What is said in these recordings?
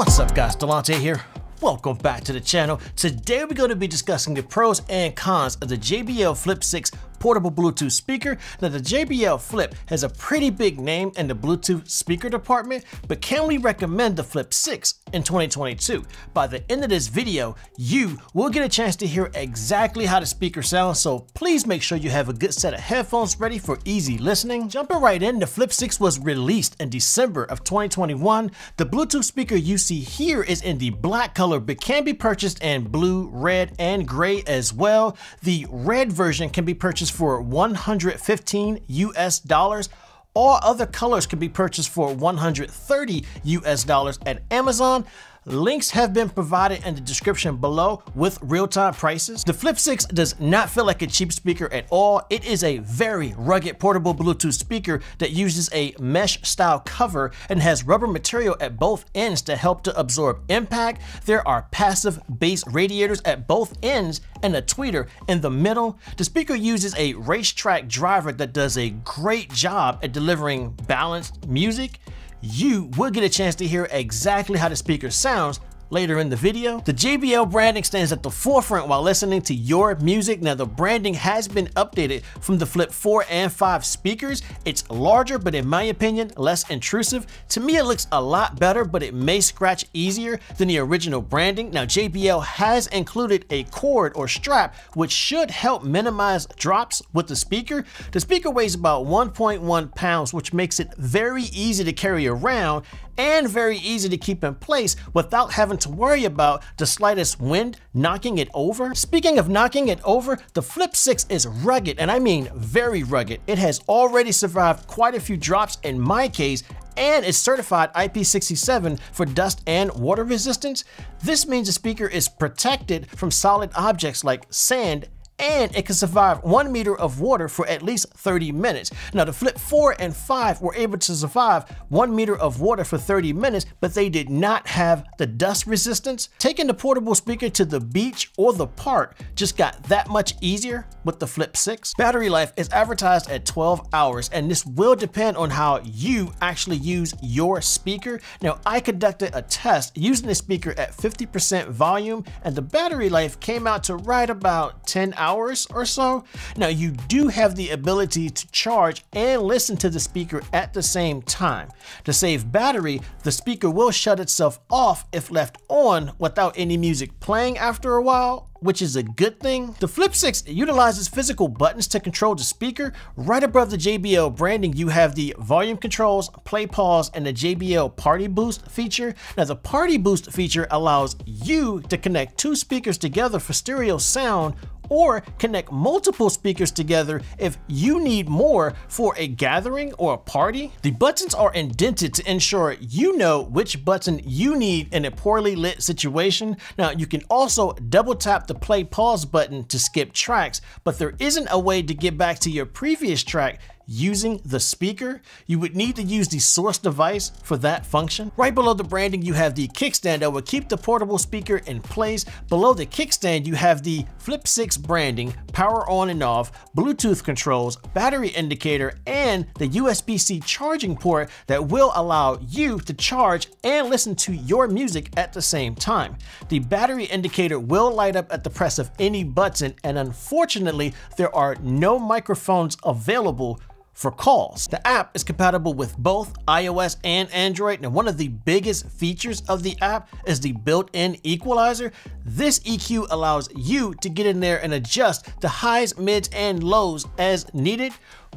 What's up guys, Delont'e here. Welcome back to the channel. Today we're going to be discussing the pros and cons of the JBL Flip 6 portable Bluetooth speaker. Now the JBL Flip has a pretty big name in the Bluetooth speaker department, but can we recommend the Flip 6 in 2022? By the end of this video, you will get a chance to hear exactly how the speaker sounds, so please make sure you have a good set of headphones ready for easy listening. Jumping right in, the Flip 6 was released in December of 2021. The Bluetooth speaker you see here is in the black color, but can be purchased in blue, red, and gray as well. The red version can be purchased for $115 US. All other colors can be purchased for $130 US at Amazon. Links have been provided in the description below with real-time prices. The Flip 6 does not feel like a cheap speaker at all. It is a very rugged portable Bluetooth speaker that uses a mesh style cover and has rubber material at both ends to help to absorb impact. There are passive bass radiators at both ends and a tweeter in the middle. The speaker uses a racetrack driver that does a great job at delivering balanced music. You will get a chance to hear exactly how the speaker sounds later in the video. The JBL branding stands at the forefront while listening to your music. Now the branding has been updated from the Flip 4 and 5 speakers. It's larger, but in my opinion, less intrusive. To me, it looks a lot better, but it may scratch easier than the original branding. Now JBL has included a cord or strap, which should help minimize drops with the speaker. The speaker weighs about 1.1 pounds, which makes it very easy to carry around and very easy to keep in place without having to worry about the slightest wind knocking it over. Speaking of knocking it over, the Flip 6 is rugged, and I mean very rugged. It has already survived quite a few drops in my case, and is certified IP67 for dust and water resistance. This means the speaker is protected from solid objects like sand, and it can survive 1 meter of water for at least 30 minutes. Now the Flip 4 and 5 were able to survive 1 meter of water for 30 minutes, but they did not have the dust resistance. Taking the portable speaker to the beach or the park just got that much easier with the Flip 6. Battery life is advertised at 12 hours, and this will depend on how you actually use your speaker. Now I conducted a test using the speaker at 50% volume, and the battery life came out to right about 10 hours or so. Now you do have the ability to charge and listen to the speaker at the same time. To save battery, the speaker will shut itself off if left on without any music playing after a while, which is a good thing. The Flip 6 utilizes physical buttons to control the speaker. Right above the JBL branding, you have the volume controls, play pause, and the JBL Party Boost feature. Now the Party Boost feature allows you to connect two speakers together for stereo sound, or connect multiple speakers together if you need more for a gathering or a party. The buttons are indented to ensure you know which button you need in a poorly lit situation. Now you can also double tap the play pause button to skip tracks, but there isn't a way to get back to your previous track using the speaker. You would need to use the source device for that function. Right below the branding, you have the kickstand that will keep the portable speaker in place. Below the kickstand, you have the Flip 6 branding, power on and off, Bluetooth controls, battery indicator, and the USB-C charging port that will allow you to charge and listen to your music at the same time. The battery indicator will light up at the press of any button, and unfortunately, there are no microphones available for calls. The app is compatible with both iOS and Android, and one of the biggest features of the app is the built-in equalizer. This EQ allows you to get in there and adjust the highs, mids, and lows as needed.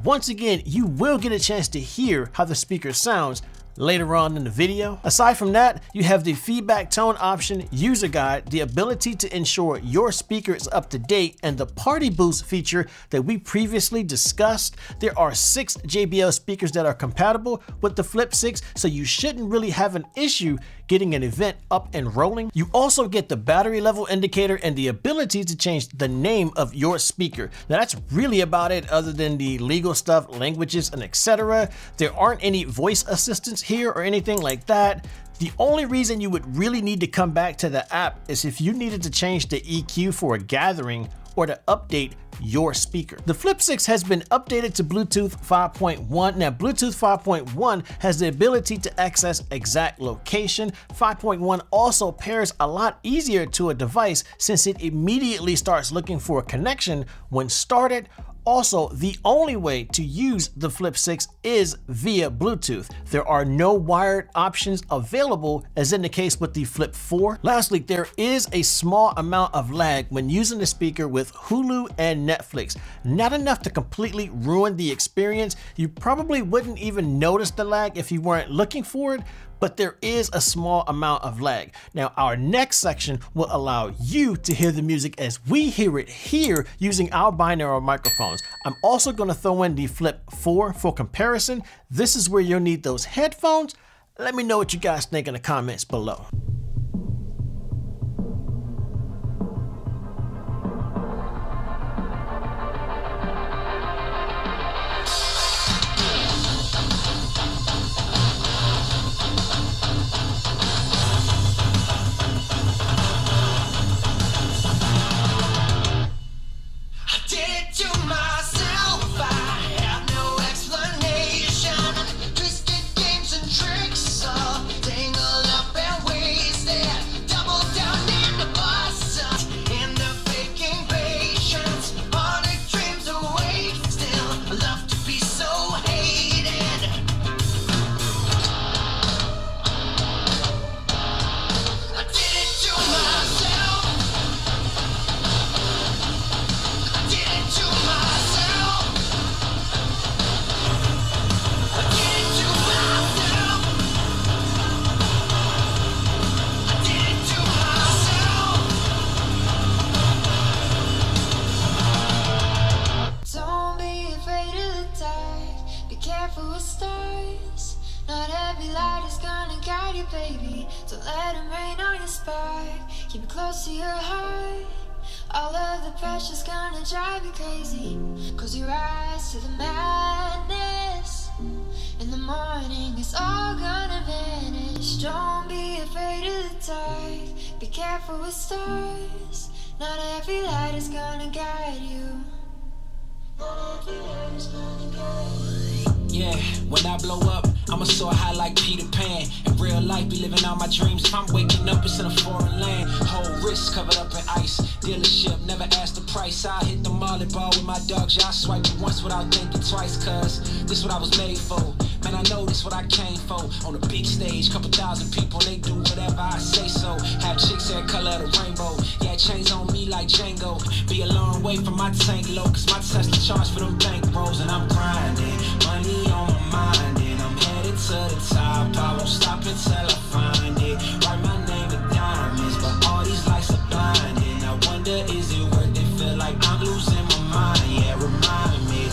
Once again, you will get a chance to hear how the speaker sounds later on in the video. Aside from that, you have the feedback tone option, user guide, the ability to ensure your speaker is up to date, and the Party Boost feature that we previously discussed. There are 6 JBL speakers that are compatible with the Flip 6, so you shouldn't really have an issue getting an event up and rolling. You also get the battery level indicator and the ability to change the name of your speaker. Now that's really about it, other than the legal stuff, languages, and etc. There aren't any voice assistants here or anything like that. The only reason you would really need to come back to the app is if you needed to change the EQ for a gathering or to update your speaker. The Flip 6 has been updated to Bluetooth 5.1. Now, Bluetooth 5.1 has the ability to access exact location. 5.1 also pairs a lot easier to a device since it immediately starts looking for a connection when started. Also, the only way to use the Flip 6 is via Bluetooth. There are no wired options available as in the case with the Flip 4. Lastly, there is a small amount of lag when using the speaker with Hulu and Netflix. Not enough to completely ruin the experience. You probably wouldn't even notice the lag if you weren't looking for it, but there is a small amount of lag. Now, our next section will allow you to hear the music as we hear it here using our binaural microphones. I'm also gonna throw in the Flip 4 for comparison. This is where you'll need those headphones. Let me know what you guys think in the comments below. Baby, don't let them rain on your spark. Keep it close to your heart. All of the pressure's gonna drive you crazy. Close your eyes to the madness. In the morning it's all gonna vanish. Don't be afraid of the dark. Be careful with stars. Not every light is gonna guide you. Not every light is gonna guide you. Yeah, when I blow up, I'ma soar high like Peter Pan. In real life, be living out my dreams. If I'm waking up, it's in a foreign land. Whole wrist covered up in ice. Dealership, never ask the price. I hit the molly ball with my dogs. Yeah, I swipe it once without thinking twice. Cause this what I was made for. Man, I know this what I came for. On a big stage, couple thousand people, they do whatever I say so. Have chicks that color of the rainbow. Yeah, chains on me like Django. Be a long way from my tank low. Cause my Tesla charge for them bank rolls. And I'm grinding, money on my mind. And I'm headed to the top. I won't stop until I find it. Write my name in diamonds, but all these lights are blinding. I wonder, is it worth it? Feel like I'm losing my mind. Yeah, remind me.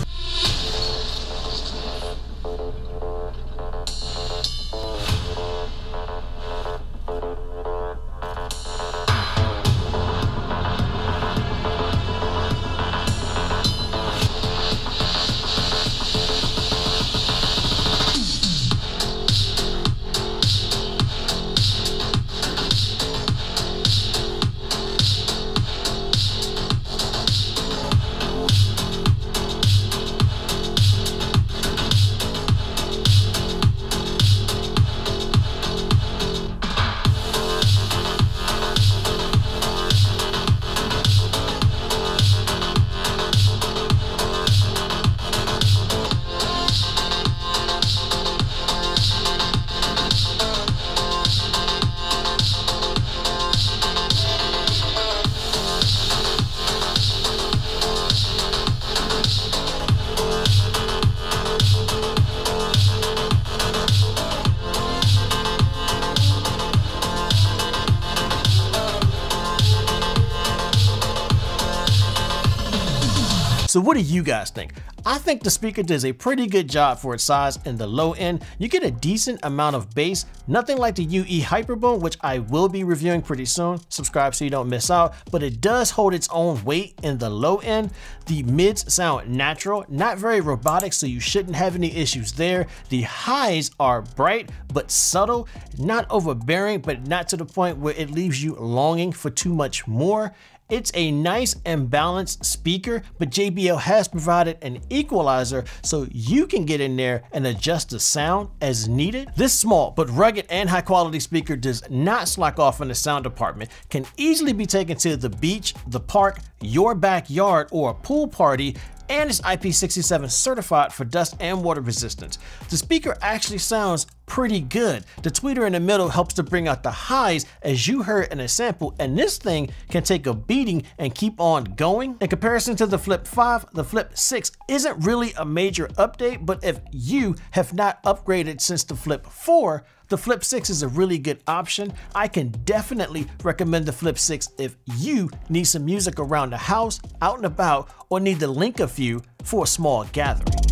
So what do you guys think? I think the speaker does a pretty good job for its size in the low end. You get a decent amount of bass, nothing like the UE Hyperbone, which I will be reviewing pretty soon. Subscribe so you don't miss out, but it does hold its own weight in the low end. The mids sound natural, not very robotic, so you shouldn't have any issues there. The highs are bright but subtle, not overbearing, but not to the point where it leaves you longing for too much more. It's a nice and balanced speaker, but JBL has provided an equalizer so you can get in there and adjust the sound as needed. This small but rugged and high quality speaker does not slack off in the sound department, can easily be taken to the beach, the park, your backyard, or a pool party, and is IP67 certified for dust and water resistance. The speaker actually sounds pretty good. The tweeter in the middle helps to bring out the highs as you heard in a sample, and this thing can take a beating and keep on going. In comparison to the Flip 5, the Flip 6 isn't really a major update, but if you have not upgraded since the Flip 4, the Flip 6 is a really good option. I can definitely recommend the Flip 6 if you need some music around the house, out and about, or need to link a few for a small gathering.